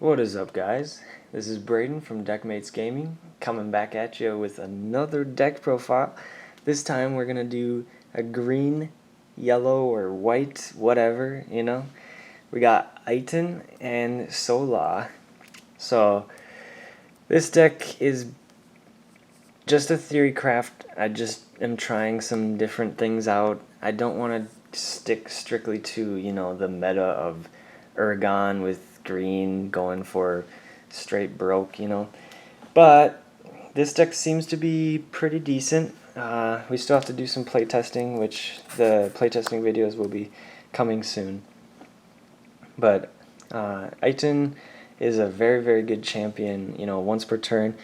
What is up, guys? This is Braden from Deckmates Gaming, coming back at you with another deck profile. This time we're gonna do a green, yellow, or white, whatever, you know. We got Eitan and Sola. So this deck is just a theory craft. I just am trying some different things out. I don't want to stick strictly to, the meta of Urgon with green going for straight broke. But this deck seems to be pretty decent. We still have to do some playtesting, which the playtesting videos will be coming soon. But Eitan is a very, very good champion. Once per turn,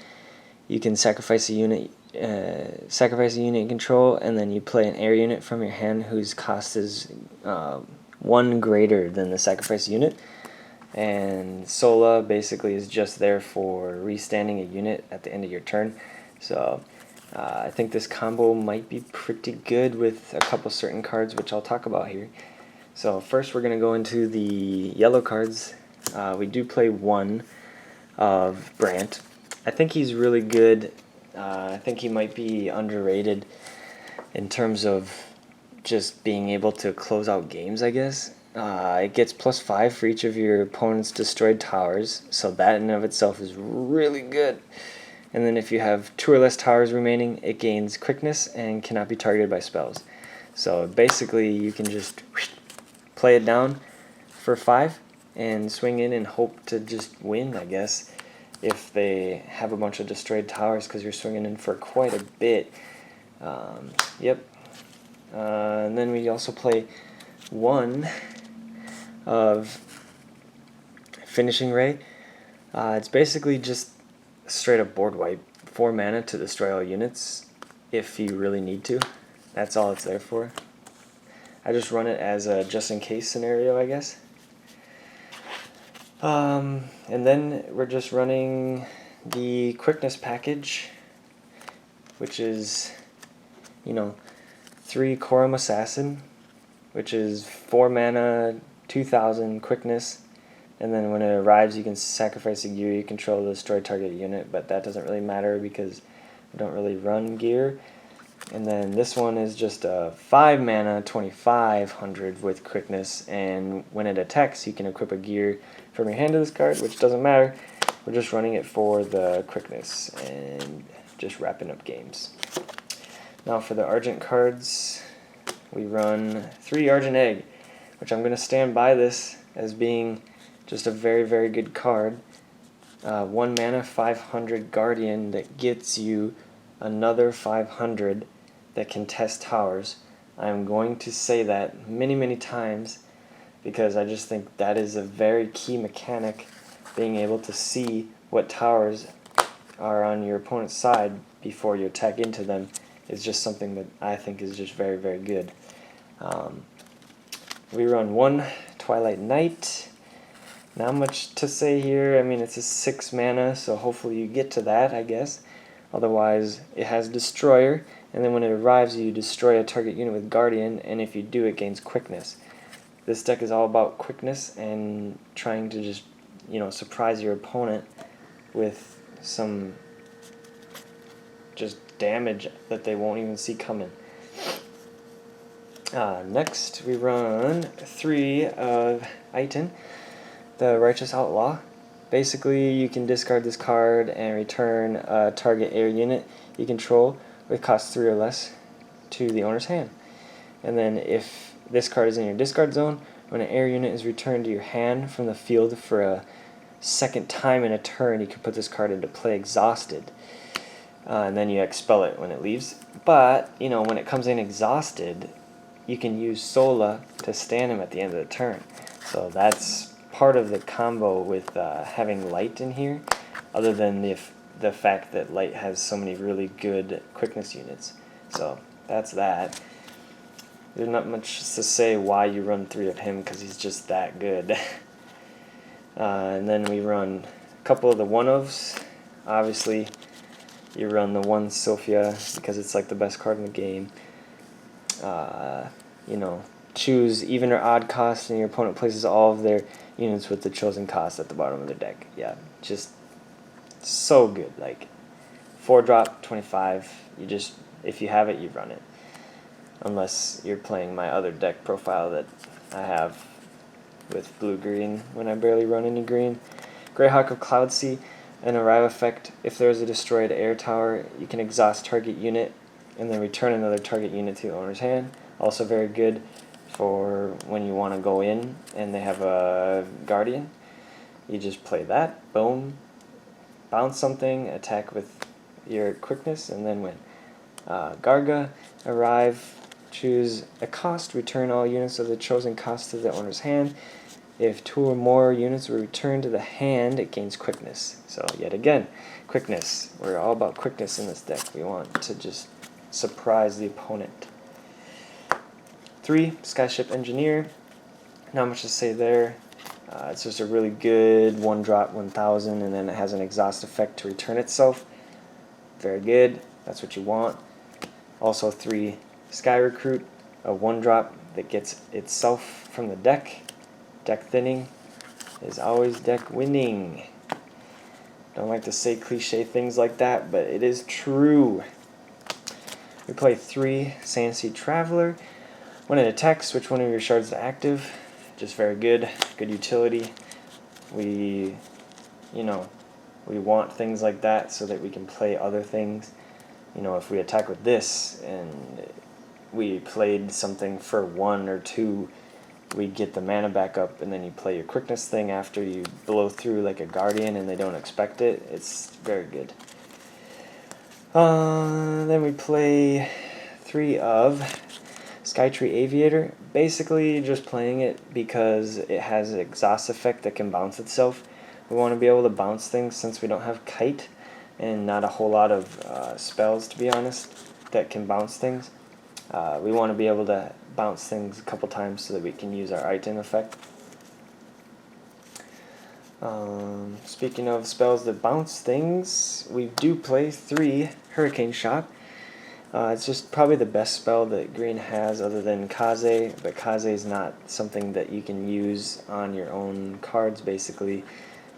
you can sacrifice a unit in control, and then you play an air unit from your hand whose cost is 1 greater than the sacrifice unit. And Sola basically is just there for restanding a unit at the end of your turn. So I think this combo might be pretty good with a couple certain cards, which I'll talk about here. So first we're going to go into the yellow cards. We do play one of Brant. I think he's really good. I think he might be underrated in terms of just being able to close out games, I guess. It gets +5 for each of your opponent's destroyed towers, so that in and of itself is really good. And then if you have 2 or less towers remaining, it gains quickness and cannot be targeted by spells. So basically you can just play it down for 5 and swing in and hope to just win, I guess, if they have a bunch of destroyed towers, because you're swinging in for quite a bit. Yep. And then we also play one of Finishing Ray. It's basically just straight up board wipe. 4 mana to destroy all units if you really need to. That's all it's there for. I just run it as a just in case scenario, I guess. And then we're just running the Quickness package, which is, 3 Quorum Assassin, which is 4 mana, 2000 quickness, and then when it arrives you can sacrifice a gear you control to destroy target unit, but that doesn't really matter because I don't really run gear. And then this one is just a 5 mana, 2500 with quickness, and when it attacks you can equip a gear from your hand to this card, which doesn't matter. We're just running it for the quickness and just wrapping up games. Now for the Argent cards, we run 3 Argent Egg, which I'm going to stand by this as being just a very, very good card. 1 mana, 500 Guardian that gets you another 500 that can test towers. I'm going to say that many, many times because I just think that is a very key mechanic. Being able to see what towers are on your opponent's side before you attack into them is just something that I think is just very, very good. We run 1 Twilight Knight. Not much to say here. I mean, it's a 6 mana, so hopefully you get to that, I guess. Otherwise, it has Destroyer, and then when it arrives, you destroy a target unit with Guardian, and if you do, it gains quickness. This deck is all about quickness and trying to just, surprise your opponent with some just damage that they won't even see coming. Next, we run 3 of Eitan, the Righteous Outlaw. Basically, you can discard this card and return a target air unit you control with cost 3 or less to the owner's hand. And then if this card is in your discard zone, when an air unit is returned to your hand from the field for a second time in a turn, you can put this card into play exhausted. And then you expel it when it leaves. But, when it comes in exhausted, you can use Sola to stand him at the end of the turn. So that's part of the combo with having Light in here, other than the fact that Light has so many really good quickness units. So that's that. There's not much to say why you run 3 of him, because he's just that good. And then we run a couple of the one-ofs. Obviously, you run the 1 Sophia because it's like the best card in the game. Choose even or odd cost, and your opponent places all of their units with the chosen cost at the bottom of the deck. Yeah, just so good. Like 4-drop, 25. You just, if you have it, you run it. Unless you're playing my other deck profile that I have with blue-green when I barely run any green. Greyhawk of Cloudsea, an arrive effect. If there is a destroyed air tower, you can exhaust target unit and then return another target unit to the owner's hand. Also very good for when you want to go in and they have a guardian. You just play that, boom, bounce something, attack with your quickness, and then win. Garga, arrive, choose a cost, return all units of the chosen cost to the owner's hand. If 2 or more units were returned to the hand, it gains quickness. So yet again, quickness. We're all about quickness in this deck. We want to just surprise the opponent. 3, Skyship Engineer. Not much to say there. It's just a really good 1-drop 1000, and then it has an exhaust effect to return itself. Very good. That's what you want. Also 3, Sky Recruit, a 1-drop that gets itself from the deck. Deck thinning is always deck winning. Don't like to say cliche things like that, but it is true. We play 3, Sandsea Traveler. When it attacks, switch one of your shards to active. Just very good. Good utility. We want things like that so that we can play other things. If we attack with this and we played something for 1 or 2, we get the mana back up, and then you play your quickness thing after you blow through like a guardian and they don't expect it. It's very good. Then we play 3 of Skytree Aviator. Basically just playing it because it has an exhaust effect that can bounce itself. We want to be able to bounce things since we don't have Kite and not a whole lot of spells, to be honest, that can bounce things. We want to be able to bounce things a couple times so that we can use our Eitan effect. Speaking of spells that bounce things, we do play 3 Hurricane Shot. It's just probably the best spell that green has other than Kaze, but Kaze is not something that you can use on your own cards. Basically,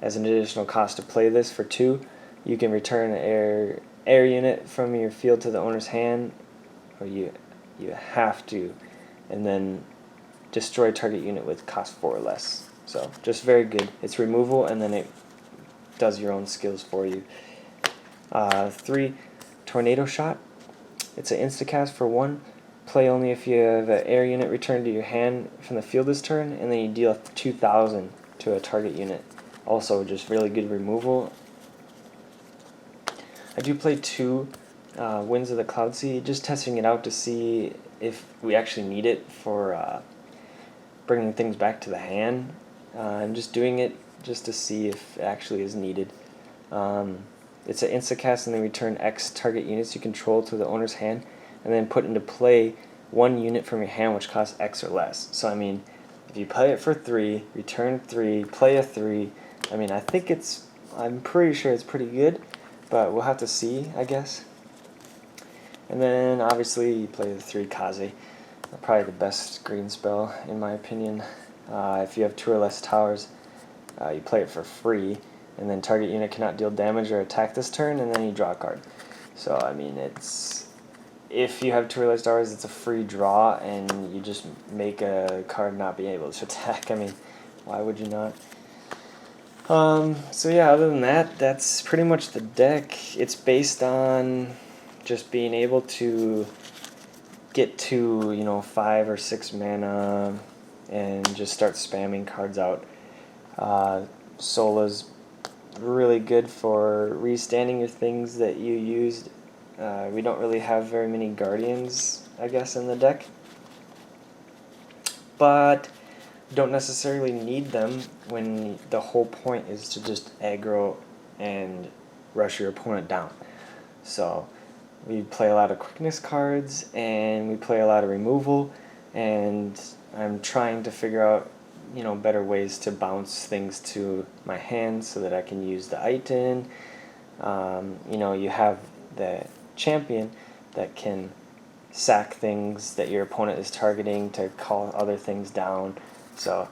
as an additional cost to play this for 2, you can return an air unit from your field to the owner's hand, or you have to, and then destroy target unit with cost 4 or less. So just very good. It's removal, and then it does your own skills for you. 3, Tornado Shot. It's an instacast for 1. Play only if you have an air unit returned to your hand from the field this turn, and then you deal 2,000 to a target unit. Also, just really good removal. I do play 2 Winds of the Cloudsea, just testing it out to see if we actually need it for bringing things back to the hand. I'm just doing it just to see if it actually is needed. It's an instacast, and then return X target units you control to the owner's hand, and then put into play 1 unit from your hand which costs X or less. So I mean, if you play it for 3, return 3, play a 3, I mean, I'm pretty sure it's pretty good, but we'll have to see, I guess. And then obviously you play the 3 Kaze, probably the best green spell in my opinion. If you have 2 or less towers, you play it for free, and then target unit cannot deal damage or attack this turn, and then you draw a card. So I mean, if you have 2 or less towers, it's a free draw, and you just make a card not be able to attack. I mean, why would you not? So yeah, other than that, that's pretty much the deck. It's based on just being able to get to 5 or 6 mana and just start spamming cards out. Sola's really good for restanding your things that you used. We don't really have very many guardians, I guess, in the deck, but don't necessarily need them when the whole point is to just aggro and rush your opponent down. So we play a lot of quickness cards, and we play a lot of removal, and I'm trying to figure out better ways to bounce things to my hand so that I can use the Eitan. You have the champion that can sack things that your opponent is targeting to call other things down. So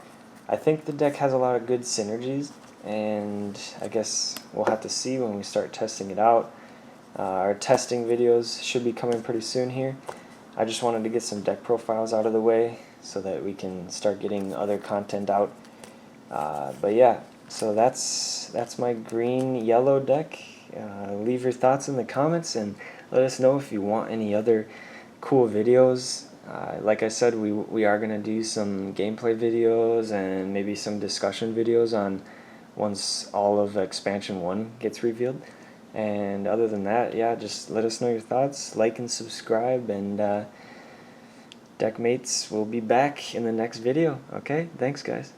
I think the deck has a lot of good synergies, and I guess we'll have to see when we start testing it out. Our testing videos should be coming pretty soon here. I just wanted to get some deck profiles out of the way so that we can start getting other content out. But yeah, so that's my green-yellow deck. Leave your thoughts in the comments and let us know if you want any other cool videos. Like I said, we are going to do some gameplay videos and maybe some discussion videos on once all of expansion 1 gets revealed. And other than that, yeah, just let us know your thoughts, like and subscribe, and Deckmates will be back in the next video. Okay, thanks guys.